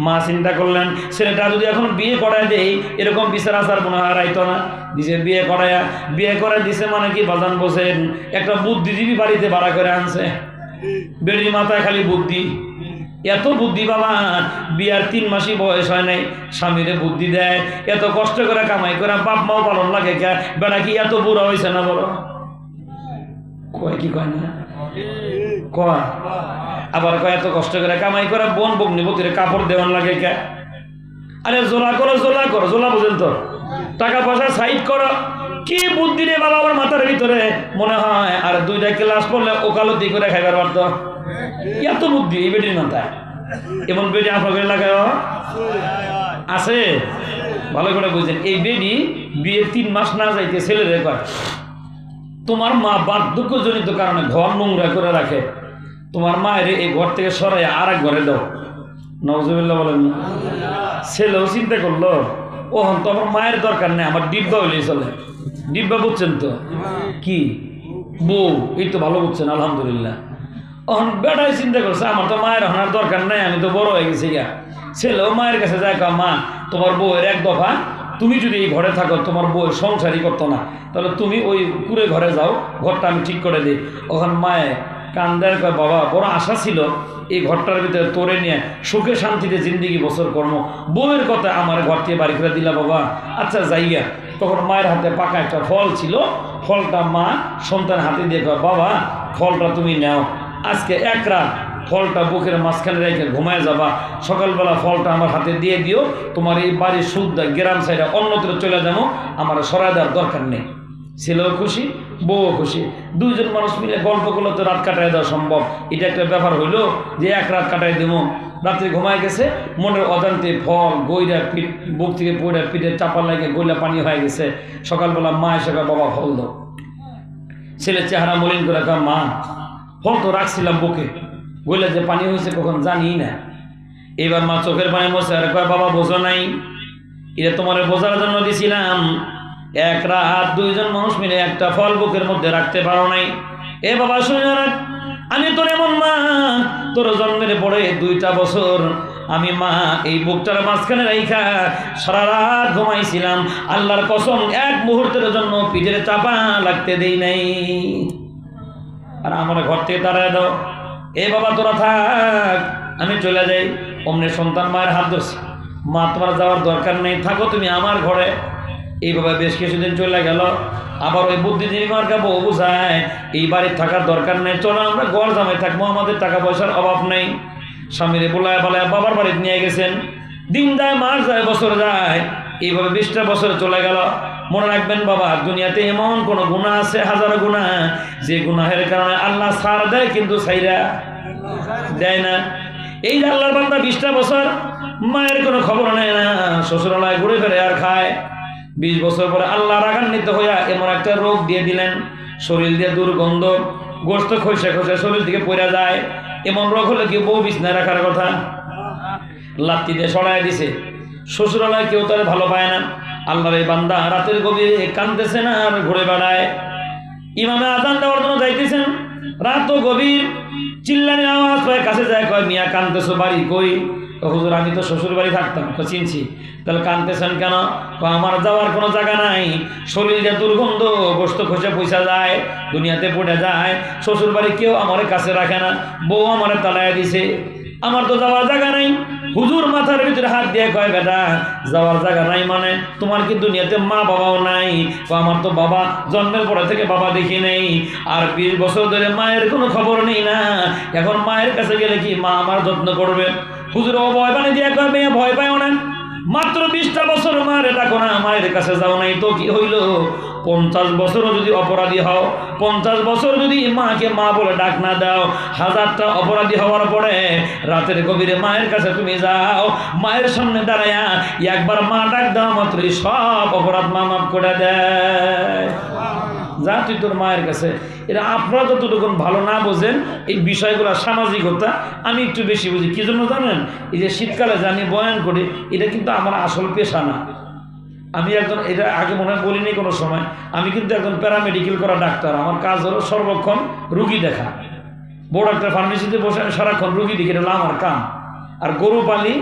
মা চিন্তা করলেন, ছেলেটা যদি এখন বিয়ে করায় দেই, এরকম বিচার আসার মনে হয় রাইতো না। দিছে বিয়ে করে দিছে, মানে কি বাজান বসেন, একটা বুদ্ধিজীবী বাড়িতে ভাড়া করে আনছে। বেড়ির মাথায় খালি বুদ্ধি, এত বুদ্ধি বাবা, বিয়ার 3 মাসই বয়স হয় নাই, স্বামীরে বুদ্ধি দেয়, এত কষ্ট করে কামাই করে বাপ মাও পালন লাগে, বেড়া কি এত বুড়া হয়েছে না বলো? কয় কি কয় না কয়? আবার কয় এত কষ্ট করে কামাই করে বোন বগ্নিপতির কাপড় দেওয়ান লাগে কে? আরে জোলা করো, জোলা বুঝেন তো, টাকা পয়সা সাইড করো। কি বুদ্ধি রে বাবা আমার মাথার ভিতরে, মনে হয় আর 2টা ক্লাস পড়লে ওকালতি করে খাইবার পারত। এত বুদ্ধি এই বেটির মাথায়। এমন বেটি আপনাদের এলাকায় আছে? ভালো করে বুঝছেন, এই বেটি বিয়ের 3 মাস না যাইতে ছেলেরে কয়, তোমার মা বার্ধক্যজনিত কারণে ঘর নোংরা করে রাখে, তোমার মায়ের এই ঘর থেকে সরাই আর এক ঘরে দাও। নাউজুবিল্লাহ বলেন। ছেলেও চিন্তা করলো, ওহন তো আমার মায়ের দরকার নেই, আমার ডিব্বা হইলেই চলে। ডিব্বা বুঝছেন তো কি? বউ। এই তো ভালো বুঝছেন, আলহামদুলিল্লাহ। ওহন বেটাই চিন্তা করছে, আমার তো মায়ের হনার দরকার নাই, আমি তো বড় হয়ে গেছি গা। ছেলেও মায়ের কাছে যায়, মা তোমার বউয়ের 1 দফা, তুমি যদি এই ঘরে থাকো, তোমার বউয়ের সংসারই করতো না, তাহলে তুমি ওই কুড়ে ঘরে যাও, ঘরটা আমি ঠিক করে দিই। ওখান মায়ে কান্দার কয়, বাবা বড় আশা ছিল এই ঘরটার ভিতরে তোরে নিয়ে সুখে শান্তিতে জিন্দিগি বছর কর্ম, বউয়ের কথা আমার ঘর থেকে বাড়ি করে দিলা বাবা, আচ্ছা যাইয়া। তখন মায়ের হাতে পাকা একটা ফল ছিল, ফলটা মা সন্তান হাতে দিয়ে কয়, বাবা ফলটা তুমি নাও, আজকে 1 রাত ফলটা বুকের মাঝখানে রেখে ঘুমায় যাবা, সকালবেলা ফলটা আমার হাতে দিয়ে দিও, তোমার এই বাড়ির সুদ গ্রাম সাইডে অন্যত্র চলে যাবো, আমার সরাই দেওয়ার দরকার নেই। ছেলেও খুশি, বউও খুশি। দুইজন মানুষ মিলে গল্প করলে তো রাত কাটায় দেওয়া সম্ভব। এটা একটা ব্যাপার হইলো যে এক রাত কাটাই দেবো। রাত্রে ঘুমায় গেছে, মনের অজান্তে ফল গইরা পিঠ বুক থেকে পড়ে পিঠে চাপা লাগে গইলা পানি হয়ে গেছে। সকালবেলা মা এসে বাবা ফল দাও। ছেলে চেহারা মলিন করে কয় মা ফল তো রাখছিলাম বুকে, গইলা যে পানি হয়েছে কখন জানি না। এবার মা চোখের পানি মশে আর কয় বাবা বোঝো নাই, এটা তোমার বোঝার জন্য দিছিলাম। এক রাত দুইজন মানুষ মিলে একটা ফল বুকের মধ্যে রাখতে পারো নাই। এ বাবা শুনে রাখ, আমি তোর এমন মা, তোর জন্মের পরে 2টা বছর আমি মা এই বুকটার মাঝখানে রাইখা সারা রাত ঘুমাইছিলাম। আল্লাহর কসম এক মুহূর্তের জন্য পিঠের চাপা লাগতে দেই নাই। আর আমার ঘর থেকে তাড়ায় দাও, এ বাবা তোরা থাক আমি চলে যাই। অমনি সন্তান মায়ের হাত ধরছে, মা তোমার যাওয়ার দরকার নেই, থাকো তুমি আমার ঘরে। এইভাবে বেশ কিছুদিন চলে গেল। আবার ওই বুদ্ধিজীবী মার্কা বউ বুঝায় এই বাড়ির থাকার দরকার নেই, চলো আমরা গড় জামাই থাকবো, আমাদের টাকা পয়সার অভাব নেই। স্বামীরে বলায় বলায় বাবার বাড়িতে নিয়ে গেছেন। দিন যায়, মাস যায়, বছর যায়, এইভাবে 20টা বছর চলে গেল। মনে রাখবেন বাবা, দুনিয়াতে এমন কোনো গুনাহ আছে, হাজারো গুনাহ, যে গুনাহের কারণে আল্লাহ ছাড় দেয় কিন্তু ছাইরা দেয় না। এই যে আল্লাহর বান্দা 20টা বছর মায়ের কোনো খবর নেয় না, শ্বশুরালয় ঘুরে ফেরে আর খায়। 20 বছর পরে আল্লাহ রাগান্বিত হইয়া এমন একটা রোগ দিয়ে দিলেন, শরীর দিয়ে দুর্গন্ধ, গোস্ত খসে খসে শরীর থেকে পড়া যায়। এমন রোগ হলে কি বউ বিছনায় রাখার কথা? লাত্তি দিয়ে সরাই দিছে। শ্বশুরালয় কেউ তার ভালো পায় না। আল্লাহর এই বান্দা রাতের গভীরে কাঁদতেছে না আর ঘুরে বেড়ায়। ইমামে আযান দেওয়ার জন্য যাইতেছেন, রাত গভীর, চিল্লানির আওয়াজ পায়, কাছে যায়, কয় মিয়া কাঁদতেছো, বাড়ি কই? হুজুর আমি তো শ্বশুর বাড়ি থাকতাম। চিনছি। তাহলে কাঁদতেছেন কেন? আমার যাওয়ার কোনো জায়গা নাই, শরীরে দুর্গন্ধ, গোস্ত খসে পয়সা যায়, দুনিয়াতে পড়ে যায়, শ্বশুর বাড়ি কেউ আমার কাছে রাখে না, বউ আমার তালায় দিছে, আমার তো যাওয়ার জায়গা নাই। হুজুর মাথার ভিতরে হাত দিয়ে কয় বেটা যাওয়ার জায়গা নাই মানে তোমার কি দুনিয়াতে মা বাবাও নাই? আমার তো বাবা জন্মের পরে থেকে বাবা দেখি নেই, আর 20 বছর ধরে মায়ের কোনো খবর নেই না, এখন মায়ের কাছে গেলে কি মা আমার যত্ন করবে? হুজুর ও ভয় পানি দিয়ে কয় মেয়ে ভয় পায় না, মাত্র 20টা বছর মায়ের ডাকো না, মায়ের কাছে যাও নাই তো কি হইল? 50 বছরও যদি অপরাধী হও, 50 বছর যদি মাকে মা বলে ডাক না দাও, 1000টা অপরাধী হওয়ার পরে রাতের গভীরে মায়ের কাছে তুমি যাও, মায়ের সামনে দাঁড়ায়া একবার মা ডাক দাও মাত্রই সব অপরাধ মা মাফ করে দেয়। যা তুই তোর মায়ের কাছে। এটা আপনারা যতটুকু ভালো না বোঝেন এই বিষয়গুলো, সামাজিকতা, আমি একটু বেশি বুঝি। কি জন্য জানেন? এই যে শীতকালে যে আমি বয়ান করি, এটা কিন্তু আমার আসল পেশা না। আমি একজন, এটা আগে মনে হয় বলিনি কোনো সময়, আমি কিন্তু একজন প্যারামেডিকেল করা ডাক্তার। আমার কাজ হলো সর্বক্ষণ রুগী দেখা। বড় একটা ফার্মেসিতে বসে আমি সারাক্ষণ রুগী দেখি, এটা হলো আমার কাম। আর গরু পালি,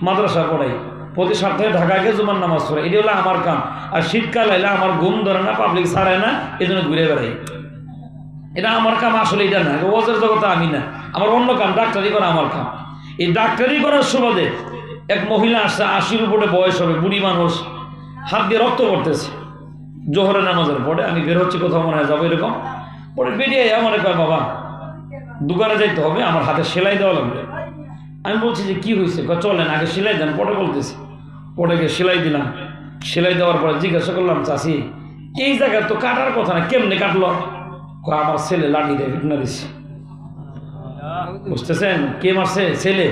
মাদ্রাসা পড়াই, প্রতি সপ্তাহে ঢাকাকে জুমার নামাজ পড়ে, এটা হলো আমার কাম। আর শীতকাল এলে আমার ঘুম ধরে না, পাবলিক ছাড়ায় না, এই জন্য ঘুরে বেড়াই। এটা আমার কাম আসলে, এটা না, ওয়াজের জগতে আমি না, আমার অন্য কাম, ডাক্তারি করা আমার কাম। এই ডাক্তারি করার সুবাদে এক মহিলা আসছে, 80-র উপরে বয়স হবে, বুড়ি মানুষ, হাত দিয়ে রক্ত পড়তেছে। জোহরের নামাজের পরে আমি বের হচ্ছি, কোথাও মনে হয় যাবো, এরকম পরে বেরিয়ে আমার কয় বাবা দোকানে যাইতে হবে, আমার হাতে সেলাই দেওয়া লাগবে। আমি বলছি যে কি হয়েছে? চলেন আগে সেলাই দেন, পরে বলতেছি। পরে গিয়ে সেলাই দিলাম। সেলাই দেওয়ার পরে জিজ্ঞাসা করলাম, চাষি এই জায়গায় তো কাটার কথা না, কেমনে কাটলো? আমার ছেলে লাঠি দেয়, ফিটনা দিচ্ছে। বুঝতেছেন? কে মারছে? ছেলে।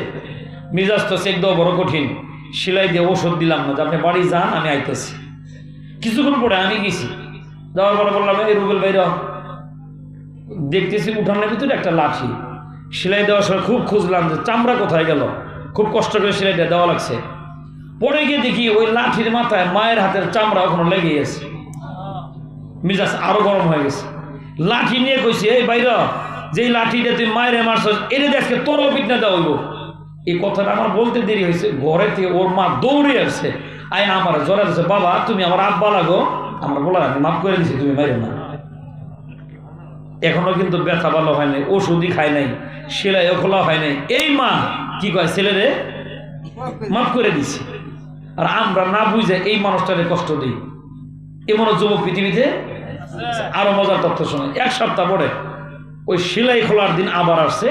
মিজাজ তো চেক দেওয়া বড় কঠিন। সেলাই দিয়ে ওষুধ দিলাম না যে আপনি বাড়ি যান, আমি আইতেছি। কিছুক্ষণ পরে আমি গেছি, যাওয়ার পরে বললাম এই রুবেল ভাইরা, দেখতেছি উঠানের ভিতরে একটা লাঠি। সেলাই দেওয়ার সময় খুব খুঁজলাম যে চামড়া কোথায় গেল, খুব কষ্ট করে সেলাইটা দেওয়া লাগছে। পরে গিয়ে দেখি ওই লাঠির মাথায় মায়ের হাতের চামড়া ওখানে লেগে গেছে। মিজাজ আরো গরম হয়ে গেছে। লাঠি নিয়ে কইছি, এই বাইরা যেই লাঠিটা তুই মায়ের মারছ, এটা দেখে তোরও পিটনা দেওয়া হইব। এই কথাটা আমার বলতে দেরি হয়েছে, ঘরে থেকে ওর মা দৌড়ে আসছে, আয় আমার জোরে দিচ্ছে, বাবা তুমি আমার আব্বা লাগো, আমার বলা আমি মাফ করে দিছি, তুমি মাইরো না। এখনো কিন্তু ব্যথা ভালো হয় নাই, ওষুধই খায় নাই, সেলাইও খোলা হয় নাই। এই মা কি কয়, ছেলেরে মাফ করে দিছি। আর আমরা না বুঝে এই মানুষটারে কষ্ট দিই। এমন যুবক পৃথিবীতে আরো মজার তথ্য শোনে। 1 সপ্তাহ পরে ওই সেলাই খোলার দিন আবার আসছে।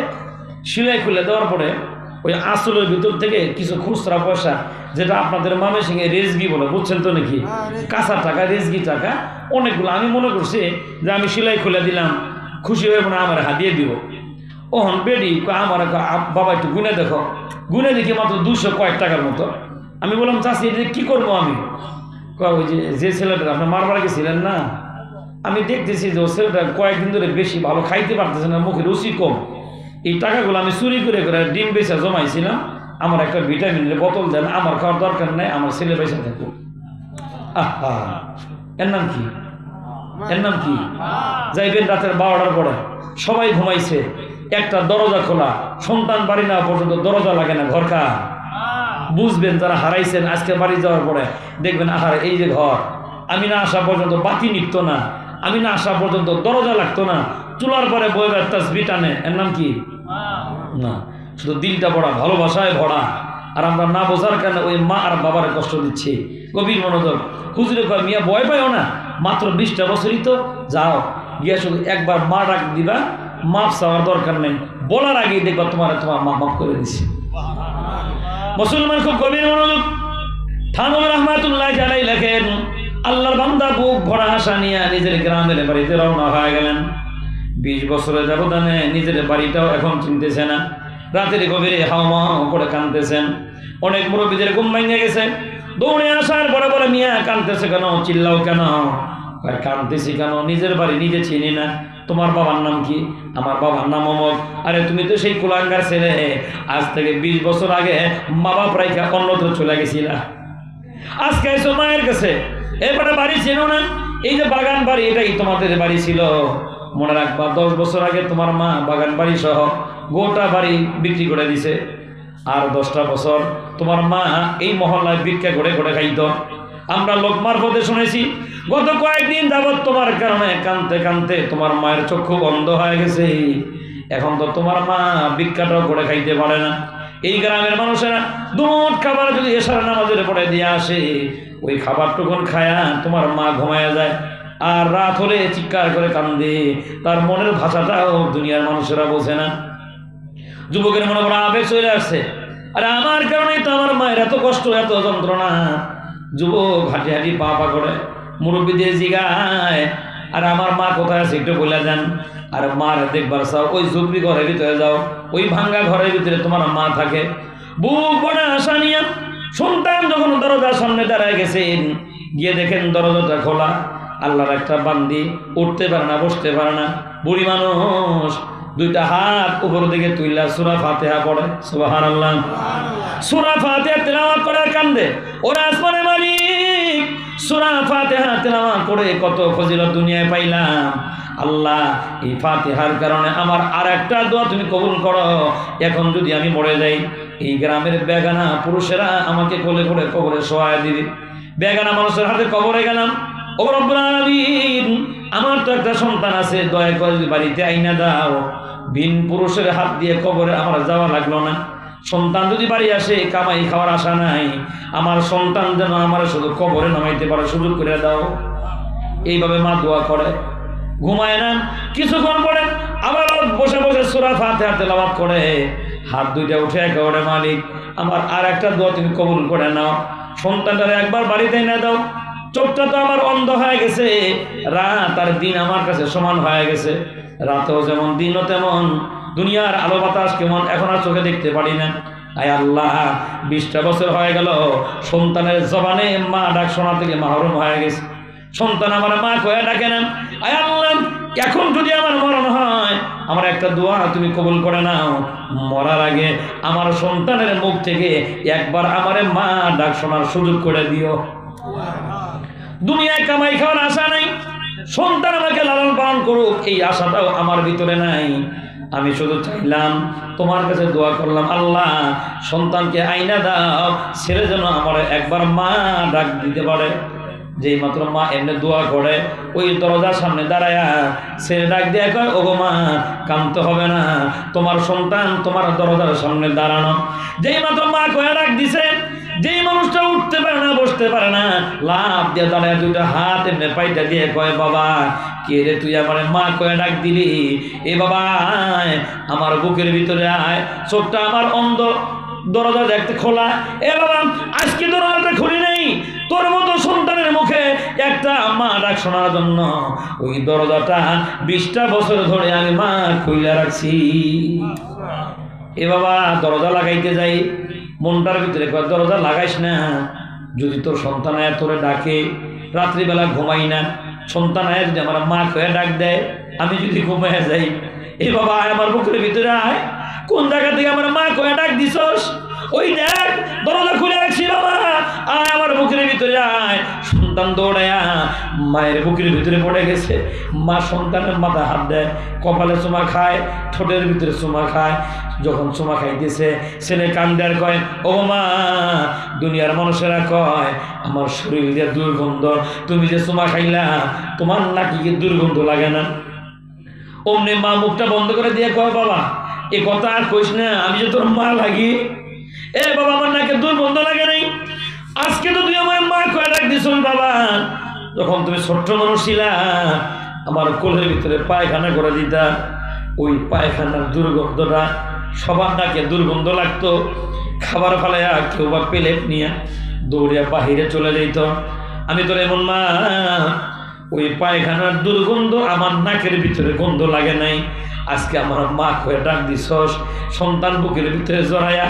সেলাই খুলে দেওয়ার পরে ওই আসলের ভিতর থেকে কিছু খুচরা পয়সা, যেটা আপনাদের ময়মনসিংহে রেজগি বলে, বুঝছেন তো নাকি, কাঁচা টাকা, রেজগি টাকা অনেকগুলো। আমি মনে করছি যে আমি সেলাই খুলে দিলাম, খুশি হয়ে মনে আমার হাতিয়ে দিব। ওহন বেডি আমার বাবা একটু গুনে দেখো, গুনে দেখি মাত্র 200 কয়েক টাকার মতো। আমি বললাম চাষি এটা কী করবো আমি? ওই যে ছেলেটা আপনার মারবার গেছিলেন না, আমি দেখতেছি যে ও ছেলেটা কয়েকদিন ধরে বেশি ভালো খাইতে পারতেছে না, মুখে রুচি কম। এই টাকাগুলো আমি চুরি করে করে ডিম বেচা জমাইছিলাম, আমার একটা ভিটামিনের বোতল দেন, আমার খাওয়ার দরকার নেই, আমার ছেলে বেঁচে থাকুক। আহা, এর নাম কি? এর নাম কি? যাইবেন রাতের 12টার পরে, সবাই ঘুমাইছে, একটা দরজা খোলা, সন্তান বাড়ি না পর্যন্ত দরজা লাগে না, ঘর কার? বুঝবেন যারা হারাইছেন আজকে বাড়ি যাওয়ার পরে দেখবেন আহার এই যে ঘর, আমি না আসা পর্যন্ত বাতি নিভত না, আমি না আসা পর্যন্ত দরজা লাগতো না, চুলার পরে বইবার তাসবিহ টানে, এর নাম কি? না, শুধু দিলটা ভরা, ভালোবাসায় ভরা। আর আমরা না বোঝার কারণে ওই মা আর বাবার কষ্ট দিচ্ছি। গভীর মনোযোগ। হুজুরে কয় মিয়া ভয় পাইও না, মাত্র 20টা বছরই তো, যাও গিয়া শুধু একবার মা ডাক দিবা, মাপ চাওয়ার দরকার নেই, বলার আগেই দেখবা তোমার মা মাফ করে দিছি। মুসলমান খুব গভীর মনোযোগ। থানবী রহমাতুল্লাহ আলাইহি লেখেন, আল্লাহর বান্দা বুক ভরা আশা নিয়ে নিজের গ্রামের বাড়িতে রওনা হয়ে গেলেন। 20 বছরের ব্যবধানে নিজের বাড়িটাও এখন চিনতেছে না। রাতের গভীরে হাওয়া করে কাঁদতেছেন। অনেক মুরব্বীদের ঘুম ভেঙে গেছে। দৌড়ে আসার পরে বলে মিয়া কাঁদতেছে কেন, চিল্লাও কেন? কাঁদতেছি কেন, নিজের বাড়ি নিজে চিনি না। তোমার বাবার নাম কি? আমার বাবার নাম অমক। আরে তুমি তো সেই কুলাঙ্গার ছেলে, আজ থেকে 20 বছর আগে মা বাপ রাইখা অন্যত্র চলে গেছিলা, আজকে এসো মায়ের কাছে। এরপরে বাড়ি ছিল না, এই যে বাগান বাড়ি, এটাই তোমাদের বাড়ি ছিল। মনে রাখবা 10 বছর আগে তোমার মা বাগান বাড়ি সহ গোটা বাড়ি বিক্রি করে দিছে। আর 10টা বছর তোমার মা এই মহল্লায় ভিক্ষা করে করে খাইত। আমরা লোক মারফতে শুনেছি, গত কয়েকদিন যাবৎ তোমার কারণে কানতে কানতে তোমার মায়ের চক্ষু বন্ধ হয়ে গেছে। এখন তো তোমার মা ভিক্ষাটাও করে খাইতে পারে না। এই গ্রামের মানুষেরা দুমুঠ খাবার যদি এশার নামাজের পরে দিয়ে আসে, ওই খাবারটুকুন খায়া তোমার মা ঘুমায়া যায়। আর রাত হলে চিৎকার করে কান্দে, তার মনের ভাষাটাও দুনিয়ার মানুষেরা বোঝে না। যুবকের মনে বড় আবেগ চলে আসছে, আরে আমার কারণেই তো আমার মায়ের এত কষ্ট, এত যন্ত্রণা। যুবক হাঁটি হাঁটি পা পা করে মুরব্বীদের জিগায়, আর আমার মা কোথায় আছে একটু বলে যান। আর মার দেখবার চাও, ওই ঝুপড়ি ঘরের ভিতরে যাও, ওই ভাঙ্গা ঘরের ভিতরে তোমার মা থাকে। বুক বড় আশা নিয়ে সন্তান যখন দরজার সামনে দাঁড়ায় গেছেন, গিয়ে দেখেন দরজাটা খোলা। আল্লাহর একটা বান্দি, উঠতে পারে না, বসতে পারে না, বুড়ি মানুষ, 2টা হাত উপর দিকে তুইলা সূরা ফাতিহা পড়ে। সুবহানাল্লাহ। সূরা ফাতিহা তেলাওয়াত করার কান্দে, ওরা আসমানের মালিক, সূরা ফাতিহা তেলাওয়াত করে কত ফজিলত দুনিয়ায় পাইলাম। আল্লাহ, এই ফাতিহার কারণে আমার আর একটা দোয়া তুমি কবুল করো। এখন যদি আমি মরে যাই, এই গ্রামের বেগানা পুরুষেরা আমাকে কোলে করে কবরে শোয়ায় দিবে। বেগানা মানুষের হাতে কবরে গেলাম, ও রব্বুল আলামিন, আমার তো একটা সন্তান আছে, দয়া করে যদি বাড়িতে আইনা দাও। ভিন পুরুষের হাত দিয়ে কবরে আমার যাওয়া লাগলো না। সন্তান যদি বাড়ি আসে, কামাই খাওয়ার আশা নাই, আমার সন্তান যেন আমার শুধু কবরে নামাইতে পারে সুযোগ করে দাও। এইভাবে মা দোয়া করে, ঘুমায় না। কিছুক্ষণ পরে আবার বসে বসে সূরা ফাতিহা তেলাওয়াত করে, হাত 2টা উঠে একেবারে, মালিক, আমার আর একটা দোয়া তুমি কবুল করে নাও। সন্তানটারে একবার বাড়িতে এনে দাও। চোখটা তো আমার অন্ধ হয়ে গেছে, রাত আর দিন আমার কাছে সমান হয়ে গেছে। রাতেও যেমন, দিনও তেমন, দুনিয়ার আলো বাতাস কেমন, এখন আর চোখে দেখতে পারি না। আয় আল্লাহ, 20টা বছর হয়ে গেল, সন্তানের জবানে মা ডাক শোনা থেকে মাহরুম হয়ে গেছে। সন্তান আমার মা কয়ে ডাকে না। আয় আল্লাহ, এখন যদি আমার মরণ হয়, আমার একটা দোয়া তুমি কবুল করে নাও। মরার আগে আমার সন্তানের মুখ থেকে একবার আমারে মা ডাক শোনার সুযোগ করে দিও। দুনিয়ায় কামাই খাওয়ার আশা নাই, সন্তান আমাকে লালন পালন করুক, এই আশাটাও আমার ভিতরে নাই। আমি শুধু চাইলাম, তোমার কাছে দোয়া করলাম, আল্লাহ, সন্তানকে আইনা দাও, ছেলে যেন আমার একবার মা ডাক দিতে পারে। যেই মাত্র মা এমনি দোয়া করে, ওই দরজার সামনে দাঁড়ায়া ছেলে ডাক দিয়ে কয়, ওগো মা, কাঁদতে হবে না, তোমার সন্তান তোমার দরজার সামনে দাঁড়ানো। যেই মাত্র মা কয়া ডাক দিছে, যেই মানুষটা উঠতে পারে না, বসতে পারে না, লাফ দিয়ে দাঁড়ায় 2টা হাত এমনি পাইটা দিয়ে কয়, বাবা, কে রে তুই আমার মা কয়ে ডাক দিলি? এ বাবা আয়, আমার বুকের ভিতরে আয়। চোখটা আমার অন্ধ, দরজা দেখতে খোলা। এ বাবা আজকে দরজাটা খুলি নাই, তোর মতো সন্তানের মুখে একটা মা ডাক শোনার জন্য ওই দরজাটা 20টা বছর ধরে আমি মা খুইলা রাখছি। এ বাবা দরজা লাগাইতে যাই, মনটার ভিতরে কয় দরজা লাগাইস না, যদি তোর সন্তান আয় তোরে ডাকে, রাত্রিবেলা ঘুমাই না, সন্তান আয় যদি আমার মা কয়ে ডাক দেয়, আমি যদি ঘুমাইয়া যাই, এ বাবা আয় আমার বুকের ভিতরে আয়। কোন জায়গা থেকে আমার মা কয়ে ডাক দিছস? ওই দেখ দরজা খুলে রাখছি বাবা, আয় আমার বুকের ভিতরে আয়। সন্তান দৌড়ায়া মায়ের বুকের ভিতরে পড়ে গেছে। মা সন্তানের মাথায় হাত দেয়, কপালে চুমা খায়, ঠোঁটের ভিতরে চুমা খায়। যখন চুমা খাইতেছে ছেলে কান্দে আর কয়, ও মা, দুনিয়ার মানুষেরা কয় আমার শরীর দিয়ে দুর্গন্ধ, তুমি যে চুমা খাইলা তোমার নাকি কি দুর্গন্ধ লাগে না? অমনি মা মুখটা বন্ধ করে দিয়ে কয়, বাবা এ কথা আর কইস না, আমি যে তোর মা লাগি। এ বাবা আমার নাকি দুর্গন্ধ লাগে নাই, আজকে তো তুই আমার মা কয়ে ডাক দিস বাবা। যখন তুমি ছোট্ট মানুষ ছিলা আমার কোলের ভিতরে পায়খানা করে দিতা, ওই পায়খানার দুর্গন্ধটা সবার নাকে দুর্গন্ধ লাগতো। খাবার ফালাইয়া কেউ বা প্লেট নিয়ে দৌড়িয়া বাহিরে চলে যেত। আমি তোর এমন মা, ওই পায়খানার দুর্গন্ধ আমার নাকের ভিতরে গন্ধ লাগে নাই। আজকে আমার মা কয়ে ডাক দিছস। সন্তান বুকের ভিতরে জড়াইয়া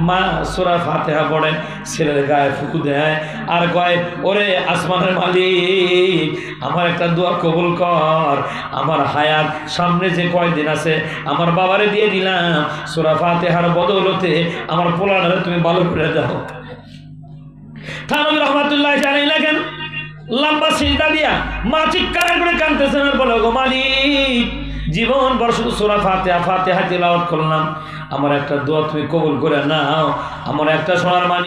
মা সূরা ফাতিহা পড়ে, ছেলের গায়ে ফুকু দেয় আর কয়, ওরে আসমানের মালিক, আমার একটা দোয়া কবুল কর। আমার হায়াত সামনে যে কয়দিন আছে আমার বাবারে দিয়ে দিলাম, সূরা ফাতিহার বদৌলতে আমার পোলারে তুমি ভালো করে দাও। থানবী রহমাতুল্লাহ আলাইহি লেখেন, লম্বা সিজদা দিয়া মা চিৎকার করে কাঁদতেছেন আর বলে, গো মালিক, জীবন বড় শুধু সূরা ফাতিহা তিলাওয়াত করলাম, আমার একটা দোয়া তুমি কবুল করে নাও। আমার একটা সোনার মানিক